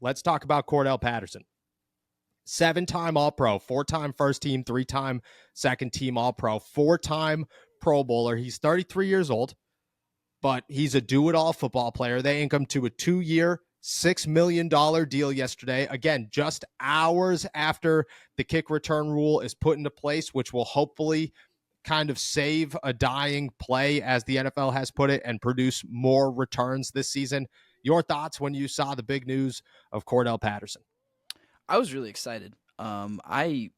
Let's talk about Cordell Patterson. 7-time All-Pro, 4-time first team, 3-time second team All-Pro, 4-time Pro Bowler. He's 33 years old, but he's a do-it-all football player. They inked him to a 2-year, $6 million deal yesterday. Again, just hours after the kick return rule is put into place, which will hopefully kind of save a dying play, as the NFL has put it, and produce more returns this season. Your thoughts when you saw the big news of Cordell Patterson? I was really excited. I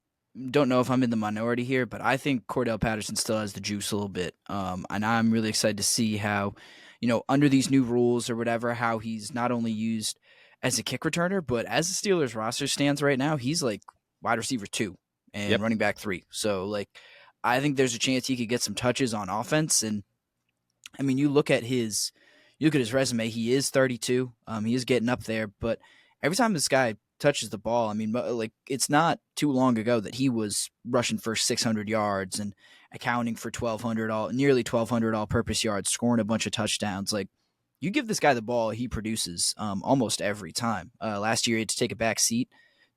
don't know if I'm in the minority here, but I think Cordell Patterson still has the juice a little bit. And I'm really excited to see how, under these new rules or whatever, how he's not only used as a kick returner, but as the Steelers roster stands right now, he's like wide receiver 2 and Yep. running back 3. So like, I think there's a chance he could get some touches on offense. And I mean, you look at his resume. He is 32. He is getting up there, but every time this guy touches the ball, I mean, like it's not too long ago that he was rushing for 600 yards and accounting for nearly 1,200 all-purpose yards, scoring a bunch of touchdowns. Like, you give this guy the ball, he produces almost every time. Last year, he had to take a back seat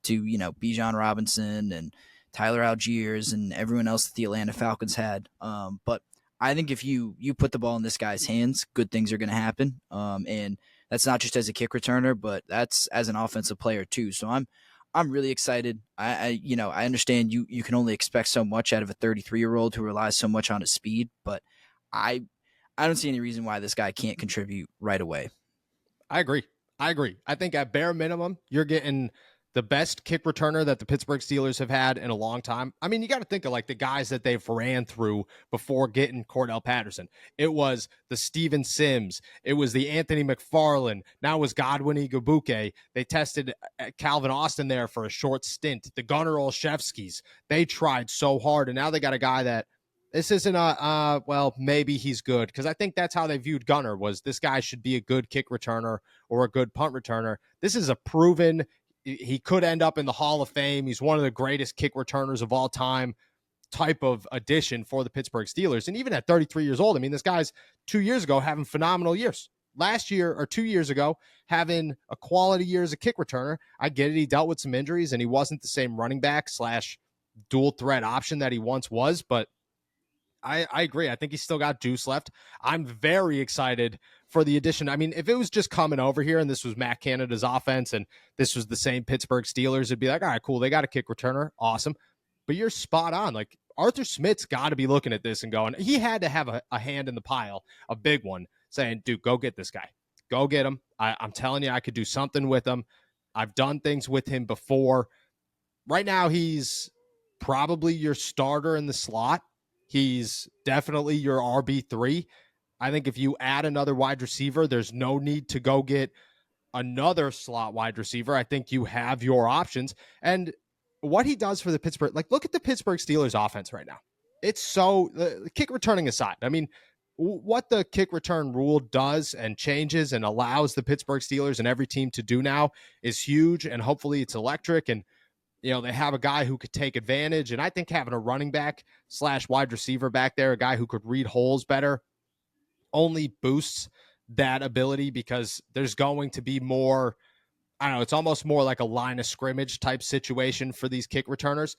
to Bijan Robinson and Tyler Algiers and everyone else that the Atlanta Falcons had. But I think if you put the ball in this guy's hands, good things are going to happen. And that's not just as a kick returner, but that's as an offensive player too. So I'm really excited. I understand you can only expect so much out of a 33-year-old who relies so much on his speed, but I don't see any reason why this guy can't contribute right away. I agree. I think at bare minimum, you're getting the best kick returner that the Pittsburgh Steelers have had in a long time. I mean, you got to think of like the guys that they've ran through before getting Cordell Patterson. It was the Steven Sims. It was the Anthony McFarland. Now it was Godwin Igwebuike. They tested Calvin Austin there for a short stint. The Gunnar Olszewskis. They tried so hard, and now they got a guy that this isn't well, maybe he's good, because I think that's how they viewed Gunnar, was this guy should be a good kick returner or a good punt returner. This is a proven, he could end up in the Hall of Fame. He's one of the greatest kick returners of all time type of addition for the Pittsburgh Steelers. And even at 33 years old, I mean, this guy's 2 years ago having phenomenal years. Last year or 2 years ago, having a quality year as a kick returner. I get it. He dealt with some injuries and he wasn't the same running back / dual threat option that he once was, but I agree. I think he's still got juice left. I'm very excited for the addition. I mean, if it was just coming over here and this was Matt Canada's offense and this was the same Pittsburgh Steelers, it'd be like, all right, cool. They got a kick returner. Awesome. But you're spot on. Like, Arthur Smith's got to be looking at this and going, he had to have a hand in the pile, a big one, saying, dude, go get this guy. Go get him. I'm telling you, I could do something with him. I've done things with him before. Right now, he's probably your starter in the slot. He's definitely your RB3. I think if you add another wide receiver, there's no need to go get another slot wide receiver. I think you have your options. And what he does for the Pittsburgh, like, look at the Pittsburgh Steelers offense right now. It's so, kick returning aside, I mean, what the kick return rule does and changes and allows the Pittsburgh Steelers and every team to do now is huge. And hopefully it's electric. And they have a guy who could take advantage. And I think having a running back / wide receiver back there, a guy who could read holes better, only boosts that ability, because there's going to be more, I don't know, it's almost more like a line of scrimmage type situation for these kick returners.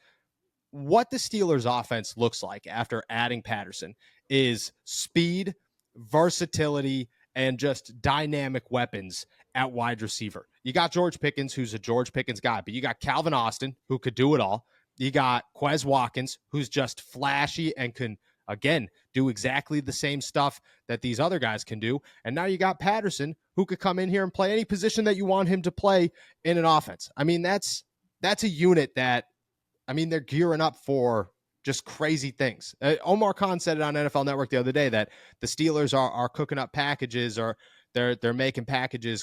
What the Steelers offense looks like after adding Patterson is speed, versatility, and just dynamic weapons at wide receiver. You got George Pickens, who's a George Pickens guy, but you got Calvin Austin, who could do it all. You got Quez Watkins, who's just flashy and can, again, do exactly the same stuff that these other guys can do. And now you got Patterson, who could come in here and play any position that you want him to play in an offense. I mean, that's a unit that, I mean, they're gearing up for just crazy things. Omar Khan said it on NFL Network the other day that the Steelers are cooking up packages, or they're making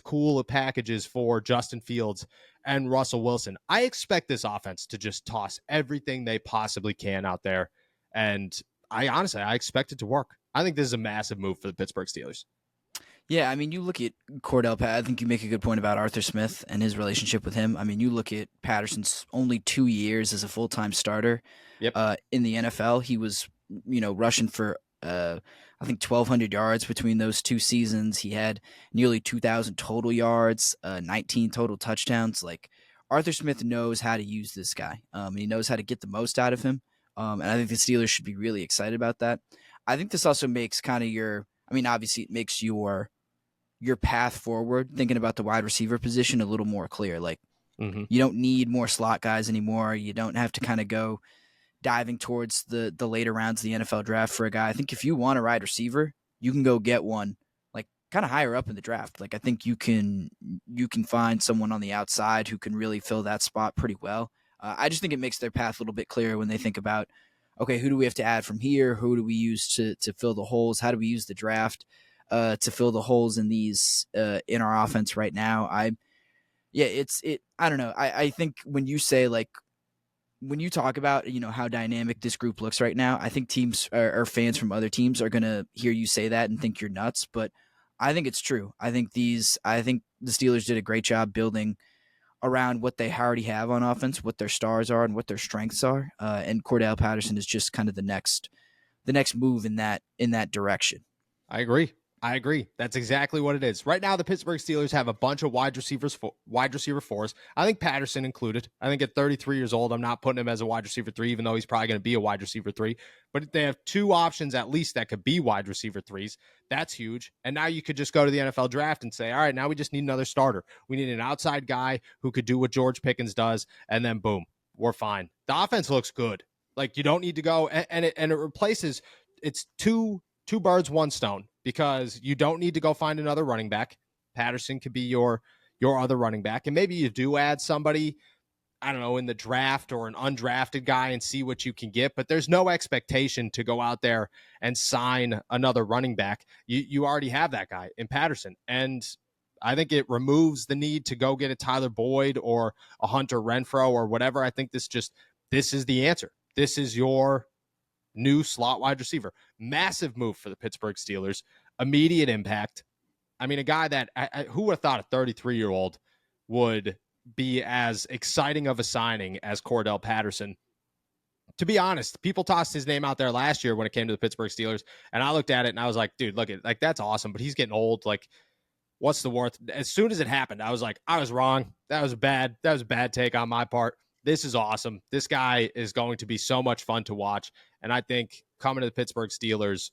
cool packages for Justin Fields and Russell Wilson. I expect this offense to just toss everything they possibly can out there. And I expect it to work. I think this is a massive move for the Pittsburgh Steelers. Yeah, I mean, you look at Cordell Pat. I think you make a good point about Arthur Smith and his relationship with him. I mean, you look at Patterson's only 2 years as a full-time starter Yep. in the NFL. He was, rushing for, I I think 1,200 yards between those 2 seasons. He had nearly 2,000 total yards, 19 total touchdowns. Like Arthur Smith knows how to use this guy. He knows how to get the most out of him. And I think the Steelers should be really excited about that. I think this also makes kind of your, I mean, obviously it makes your path forward, thinking about the wide receiver position, a little more clear. Like Mm-hmm. you don't need more slot guys anymore. You don't have to kind of go diving towards the later rounds of the NFL draft for a guy. I think if you want a wide receiver, you can go get one like kind of higher up in the draft. Like I think you can find someone on the outside who can really fill that spot pretty well. I just think it makes their path a little bit clearer when they think about, okay, who do we have to add from here? Who do we use to fill the holes? How do we use the draft to fill the holes in these in our offense right now? I don't know. I think when you say like when you talk about how dynamic this group looks right now, I think teams or fans from other teams are gonna hear you say that and think you're nuts. But I think it's true. I think the Steelers did a great job building around what they already have on offense, what their stars are, and what their strengths are. And Cordell Patterson is just kind of the next move in that direction. I agree. I agree. That's exactly what it is. Right now, the Pittsburgh Steelers have a bunch of wide receiver fours. I think Patterson included. I think at 33 years old, I'm not putting him as a wide receiver three, even though he's probably going to be a wide receiver three. But they have two options at least that could be wide receiver threes. That's huge. And now you could just go to the NFL draft and say, all right, now we just need another starter. We need an outside guy who could do what George Pickens does, and then boom, we're fine. The offense looks good. Like you don't need to go, and it replaces. It's two birds, one stone, because you don't need to go find another running back. Patterson could be your other running back. And maybe you do add somebody, I don't know, in the draft or an undrafted guy and see what you can get. But there's no expectation to go out there and sign another running back. You already have that guy in Patterson. And I think it removes the need to go get a Tyler Boyd or a Hunter Renfrow or whatever. I think this is the answer. This is your new slot wide receiver. Massive move for the Pittsburgh Steelers. Immediate impact. I mean, a guy that who would have thought a 33-year-old would be as exciting of a signing as Cordell Patterson. To be honest, people tossed his name out there last year when it came to the Pittsburgh Steelers, and I looked at it and I was like, dude, look at like that's awesome, but he's getting old. Like, what's the worth? As soon as it happened, I was like, I was wrong. That was a bad take on my part. This is awesome. This guy is going to be so much fun to watch. And I think coming to the Pittsburgh Steelers,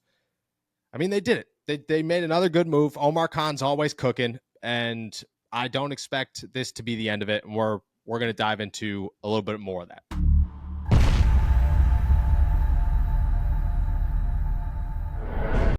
I mean, they did it. They made another good move. Omar Khan's always cooking, and I don't expect this to be the end of it. And we're going to dive into a little bit more of that.